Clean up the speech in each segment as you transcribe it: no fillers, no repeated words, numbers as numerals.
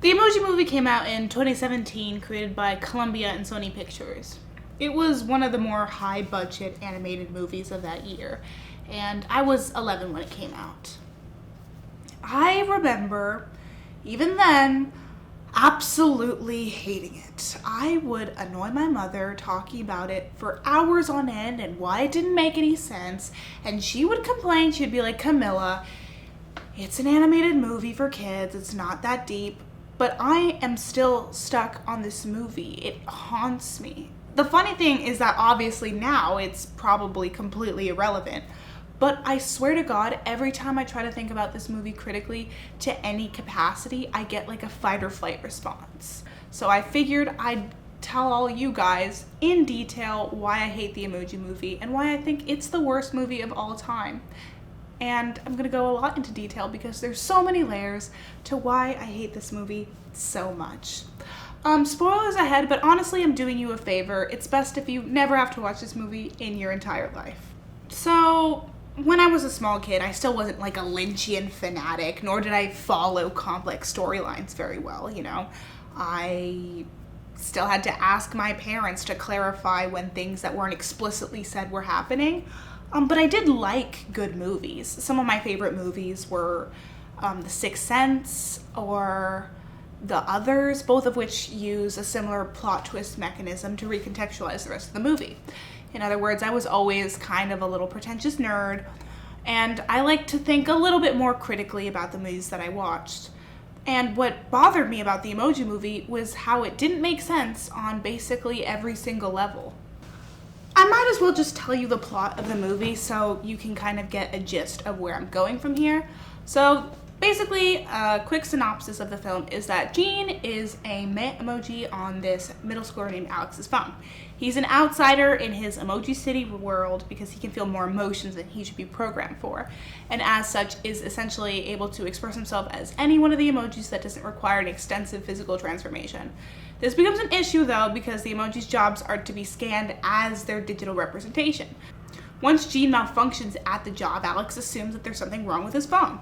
The Emoji Movie came out in 2017, created by Columbia and Sony Pictures. It was one of the more high-budget animated movies of that year, and I was 11 when it came out. I remember, even then, absolutely hating it. I would annoy my mother talking about it for hours on end and why it didn't make any sense, and she would complain. She'd be like, Camilla, it's an animated movie for kids, it's not that deep. But I am still stuck on this movie. It haunts me. The funny thing is that obviously now it's probably completely irrelevant. But I swear to God, every time I try to think about this movie critically to any capacity, I get like a fight or flight response. So I figured I'd tell all you guys in detail why I hate the Emoji Movie and why I think it's the worst movie of all time. And I'm gonna go a lot into detail because there's so many layers to why I hate this movie so much. Spoilers ahead, but honestly, I'm doing you a favor. It's best if you never have to watch this movie in your entire life. So, when I was a small kid, I still wasn't like a Lynchian fanatic, nor did I follow complex storylines very well, you know. I still had to ask my parents to clarify when things that weren't explicitly said were happening. But I did like good movies. Some of my favorite movies were The Sixth Sense or The Others, both of which use a similar plot twist mechanism to recontextualize the rest of the movie. In other words, I was always kind of a little pretentious nerd, and I like to think a little bit more critically about the movies that I watched. And what bothered me about the Emoji Movie was how it didn't make sense on basically every single level. I might as well just tell you the plot of the movie so you can kind of get a gist of where I'm going from here. So basically, a quick synopsis of the film is that Gene is a meh emoji on this middle schooler named Alex's phone. He's an outsider in his Emoji City world because he can feel more emotions than he should be programmed for, and as such is essentially able to express himself as any one of the emojis that doesn't require an extensive physical transformation. This becomes an issue though because the emoji's jobs are to be scanned as their digital representation. Once Gene malfunctions at the job, Alex assumes that there's something wrong with his phone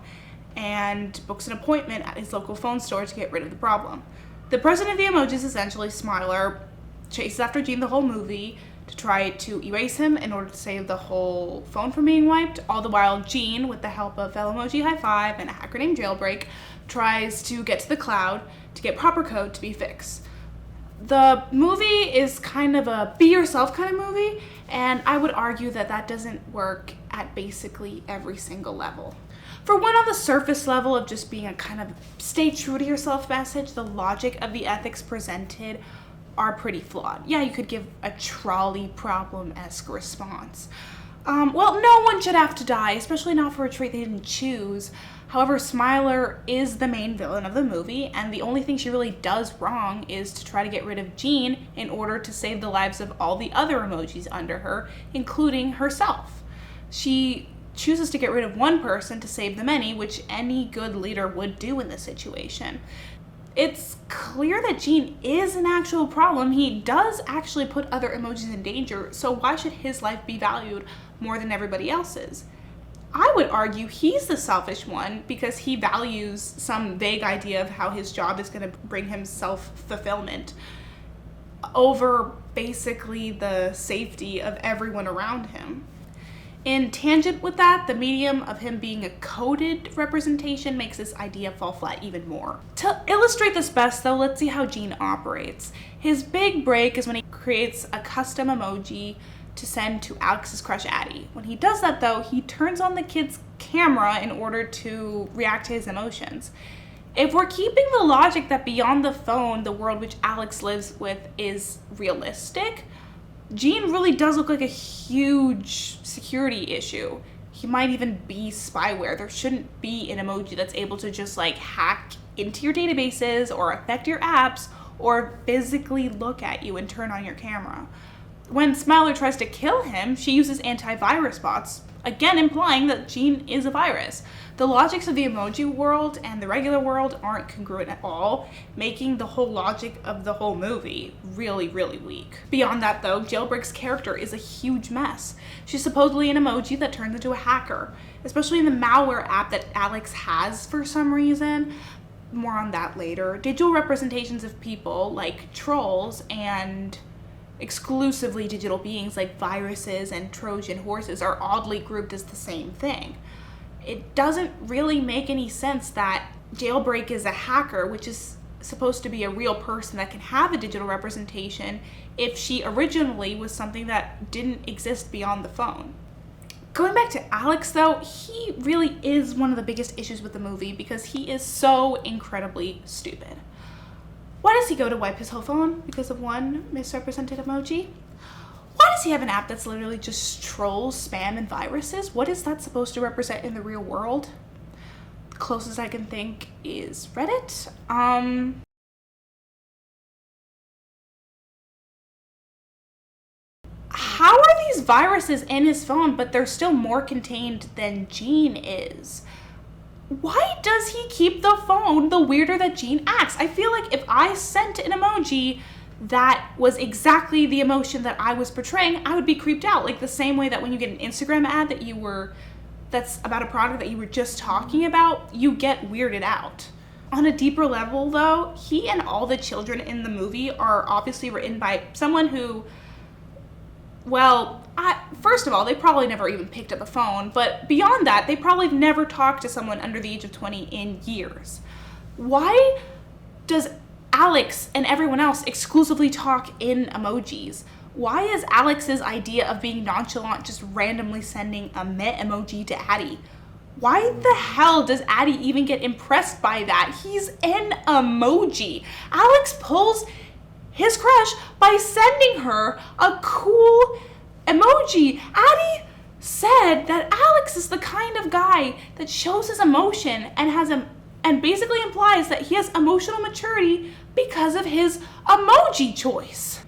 and books an appointment at his local phone store to get rid of the problem. The president of the emojis, essentially Smiler, chases after Gene the whole movie to try to erase him in order to save the whole phone from being wiped. All the while, Gene, with the help of fellow emoji High Five and a hacker named Jailbreak, tries to get to the cloud to get proper code to be fixed. The movie is kind of a be yourself kind of movie, and I would argue that that doesn't work at basically every single level. For one, on the surface level of just being a kind of stay true to yourself message, the logic of the ethics presented are pretty flawed. Yeah, you could give a trolley problem-esque response. Well, no one should have to die, especially not for a trait they didn't choose. However, Smiler is the main villain of the movie, and the only thing she really does wrong is to try to get rid of Gene in order to save the lives of all the other emojis under her, including herself. She chooses to get rid of one person to save the many, which any good leader would do in this situation. It's clear that Gene is an actual problem. He does actually put other emojis in danger, so why should his life be valued more than everybody else's? I would argue he's the selfish one because he values some vague idea of how his job is going to bring him self-fulfillment over basically the safety of everyone around him. In tangent with that, the medium of him being a coded representation makes this idea fall flat even more. To illustrate this best though, let's see how Gene operates. His big break is when he creates a custom emoji to send to Alex's crush Addie. When he does that though, he turns on the kid's camera in order to react to his emotions. If we're keeping the logic that beyond the phone, the world which Alex lives with is realistic, Gene really does look like a huge security issue. He might even be spyware. There shouldn't be an emoji that's able to just like hack into your databases or affect your apps or physically look at you and turn on your camera. When Smiler tries to kill him, she uses antivirus bots, again implying that Gene is a virus. The logics of the emoji world and the regular world aren't congruent at all, making the whole logic of the whole movie really, really weak. Beyond that though, Jailbreak's character is a huge mess. She's supposedly an emoji that turns into a hacker, especially in the malware app that Alex has for some reason. more on that later. Digital representations of people like trolls and exclusively digital beings like viruses and Trojan horses are oddly grouped as the same thing. It doesn't really make any sense that Jailbreak is a hacker, which is supposed to be a real person that can have a digital representation, if she originally was something that didn't exist beyond the phone. Going back to Alex, though, he really is one of the biggest issues with the movie because he is so incredibly stupid. Why does he go to wipe his whole phone because of one misrepresented emoji? Why does he have an app that's literally just trolls, spam, and viruses? What is that supposed to represent in the real world? The closest I can think is Reddit. How are these viruses in his phone, but they're still more contained than Gene is? Why does he keep the phone the weirder that Gene acts? I feel like if I sent an emoji that was exactly the emotion that I was portraying, I would be creeped out. Like the same way that when you get an Instagram ad that's about a product that you were just talking about, you get weirded out. On a deeper level, though, he and all the children in the movie are obviously written by someone who, well, first of all, they probably never even picked up a phone, but beyond that, they probably never talked to someone under the age of 20 in years. Why does Alex and everyone else exclusively talk in emojis? Why is Alex's idea of being nonchalant just randomly sending a meh emoji to Addie? Why the hell does Addie even get impressed by that? He's an emoji. Alex pulls his crush by sending her a cool emoji. Addie said that Alex is the kind of guy that shows his emotion and basically implies that he has emotional maturity because of his emoji choice.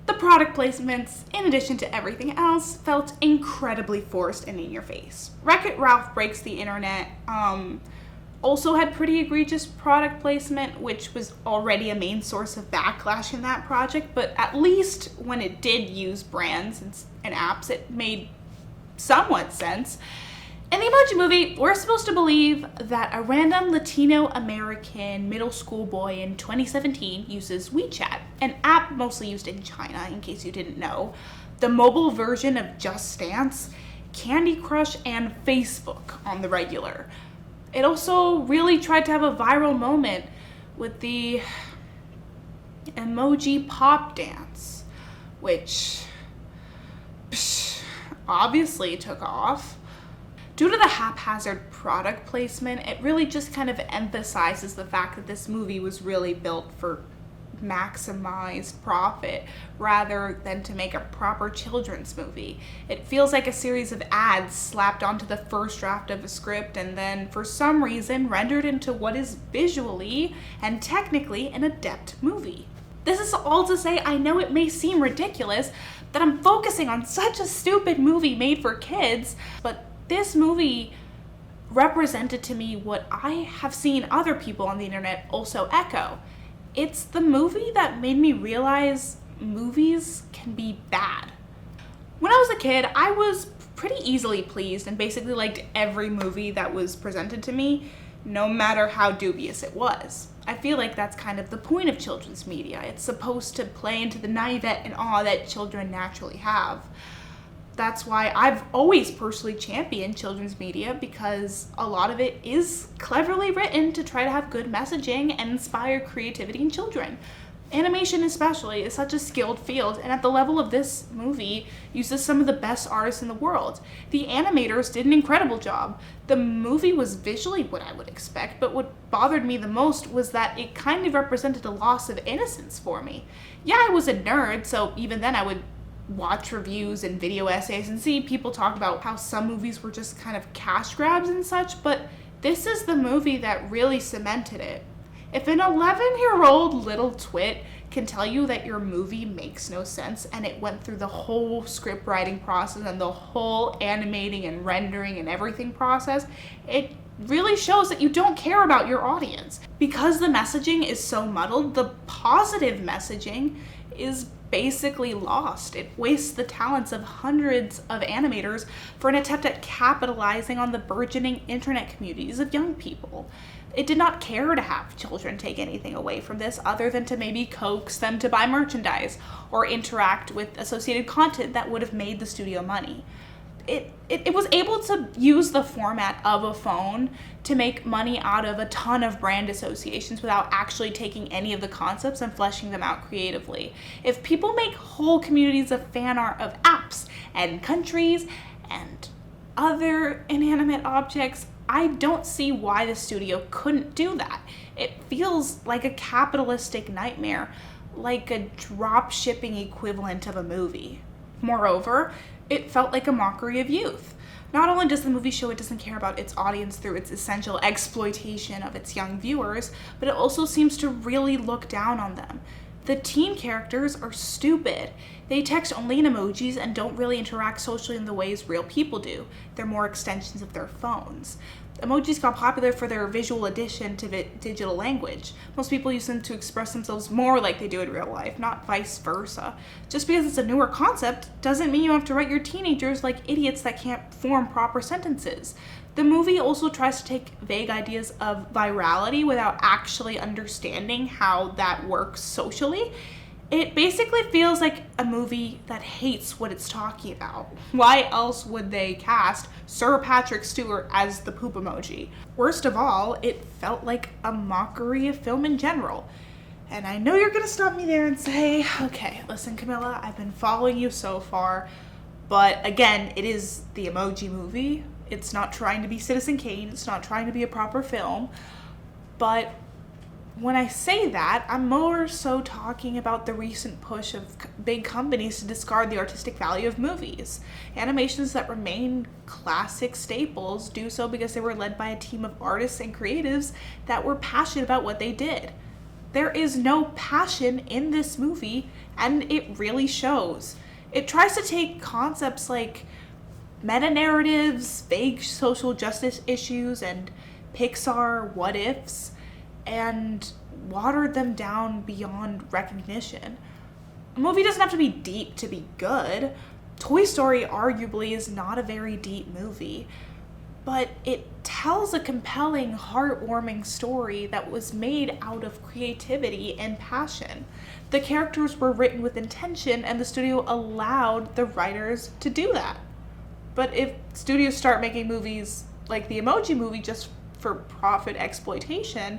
The product placements, in addition to everything else, felt incredibly forced and in your face. Wreck-It Ralph Breaks the Internet also had pretty egregious product placement, which was already a main source of backlash in that project, but at least when it did use brands and apps, it made somewhat sense. In the Emoji Movie, we're supposed to believe that a random Latino American middle school boy in 2017 uses WeChat, an app mostly used in China, in case you didn't know, the mobile version of Just Dance, Candy Crush, and Facebook on the regular. It also really tried to have a viral moment with the emoji pop dance, which obviously took off. Due to the haphazard product placement, it really just kind of emphasizes the fact that this movie was really built for maximized profit rather than to make a proper children's movie. It feels like a series of ads slapped onto the first draft of a script and then for some reason rendered into what is visually and technically an adept movie. This is all to say, I know it may seem ridiculous that I'm focusing on such a stupid movie made for kids, but this movie represented to me what I have seen other people on the internet also echo. It's the movie that made me realize movies can be bad. When I was a kid, I was pretty easily pleased and basically liked every movie that was presented to me, no matter how dubious it was. I feel like that's kind of the point of children's media. It's supposed to play into the naivete and awe that children naturally have. That's why I've always personally championed children's media, because a lot of it is cleverly written to try to have good messaging and inspire creativity in children. Animation especially is such a skilled field, and at the level of this movie, uses some of the best artists in the world. The animators did an incredible job. The movie was visually what I would expect, but what bothered me the most was that it kind of represented a loss of innocence for me. Yeah, I was a nerd, so even then I would watch reviews and video essays and see people talk about how some movies were just kind of cash grabs and such, but this is the movie that really cemented it. If an 11-year-old little twit can tell you that your movie makes no sense and it went through the whole script writing process and the whole animating and rendering and everything process, it really shows that you don't care about your audience. Because the messaging is so muddled, the positive messaging is basically lost. It wastes the talents of hundreds of animators for an attempt at capitalizing on the burgeoning internet communities of young people. It did not care to have children take anything away from this other than to maybe coax them to buy merchandise or interact with associated content that would have made the studio money. It was able to use the format of a phone to make money out of a ton of brand associations without actually taking any of the concepts and fleshing them out creatively. If people make whole communities of fan art of apps and countries and other inanimate objects, I don't see why the studio couldn't do that. It feels like a capitalistic nightmare, like a drop shipping equivalent of a movie. Moreover, it felt like a mockery of youth. Not only does the movie show it doesn't care about its audience through its essential exploitation of its young viewers, but it also seems to really look down on them. The teen characters are stupid. They text only in emojis and don't really interact socially in the ways real people do. They're more extensions of their phones. Emojis got popular for their visual addition to digital language. Most people use them to express themselves more like they do in real life, not vice versa. Just because it's a newer concept doesn't mean you have to write your teenagers like idiots that can't form proper sentences. The movie also tries to take vague ideas of virality without actually understanding how that works socially. It basically feels like a movie that hates what it's talking about. Why else would they cast Sir Patrick Stewart as the poop emoji? Worst of all, it felt like a mockery of film in general. And I know you're gonna stop me there and say, okay, listen, Camilla, I've been following you so far, but again, it is the Emoji Movie. It's not trying to be Citizen Kane. It's not trying to be a proper film. But when I say that, I'm more so talking about the recent push of big companies to discard the artistic value of movies. Animations that remain classic staples do so because they were led by a team of artists and creatives that were passionate about what they did. There is no passion in this movie, and it really shows. It tries to take concepts like meta-narratives, vague social justice issues, and Pixar what-ifs, and watered them down beyond recognition. A movie doesn't have to be deep to be good. Toy Story arguably is not a very deep movie, but it tells a compelling, heartwarming story that was made out of creativity and passion. The characters were written with intention, and the studio allowed the writers to do that. But if studios start making movies like the Emoji Movie just for profit exploitation,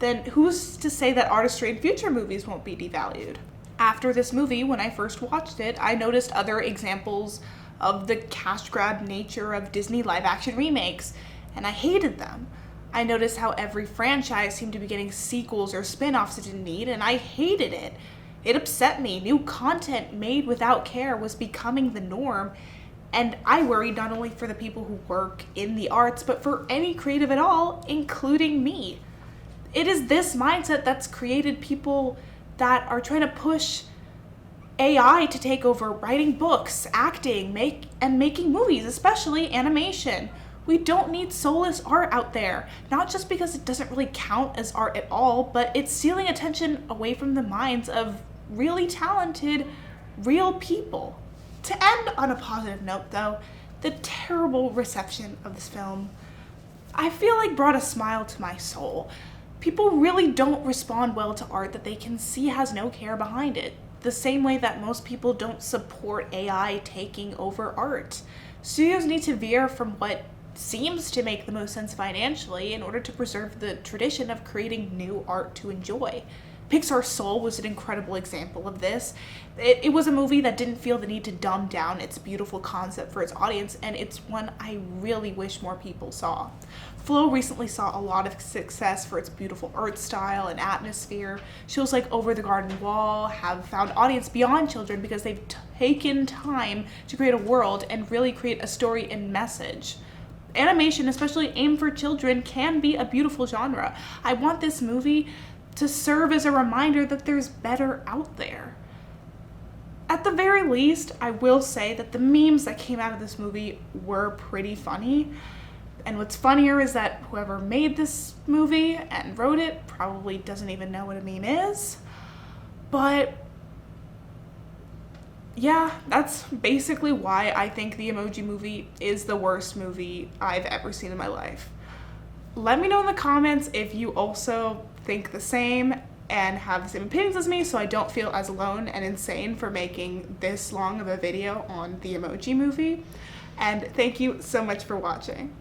then who's to say that artistry in future movies won't be devalued? After this movie, when I first watched it, I noticed other examples of the cash grab nature of Disney live action remakes, and I hated them. I noticed how every franchise seemed to be getting sequels or spin-offs it didn't need, and I hated it. It upset me. New content made without care was becoming the norm, and I worried not only for the people who work in the arts, but for any creative at all, including me. It is this mindset that's created people that are trying to push AI to take over writing books, acting, making movies, especially animation. We don't need soulless art out there, not just because it doesn't really count as art at all, but it's stealing attention away from the minds of really talented, real people. To end on a positive note, though, the terrible reception of this film, I feel like brought a smile to my soul. People really don't respond well to art that they can see has no care behind it, the same way that most people don't support AI taking over art. Studios need to veer from what seems to make the most sense financially in order to preserve the tradition of creating new art to enjoy. Pixar's Soul was an incredible example of this. It was a movie that didn't feel the need to dumb down its beautiful concept for its audience, and it's one I really wish more people saw. Flow recently saw a lot of success for its beautiful art style and atmosphere. Shows like Over the Garden Wall have found audience beyond children because they've taken time to create a world and really create a story and message. Animation, especially aimed for children, can be a beautiful genre. I want this movie to serve as a reminder that there's better out there. At the very least, I will say that the memes that came out of this movie were pretty funny. And what's funnier is that whoever made this movie and wrote it probably doesn't even know what a meme is. But yeah, that's basically why I think the Emoji Movie is the worst movie I've ever seen in my life. Let me know in the comments if you also think the same and have the same opinions as me, so I don't feel as alone and insane for making this long of a video on the Emoji Movie. And thank you so much for watching.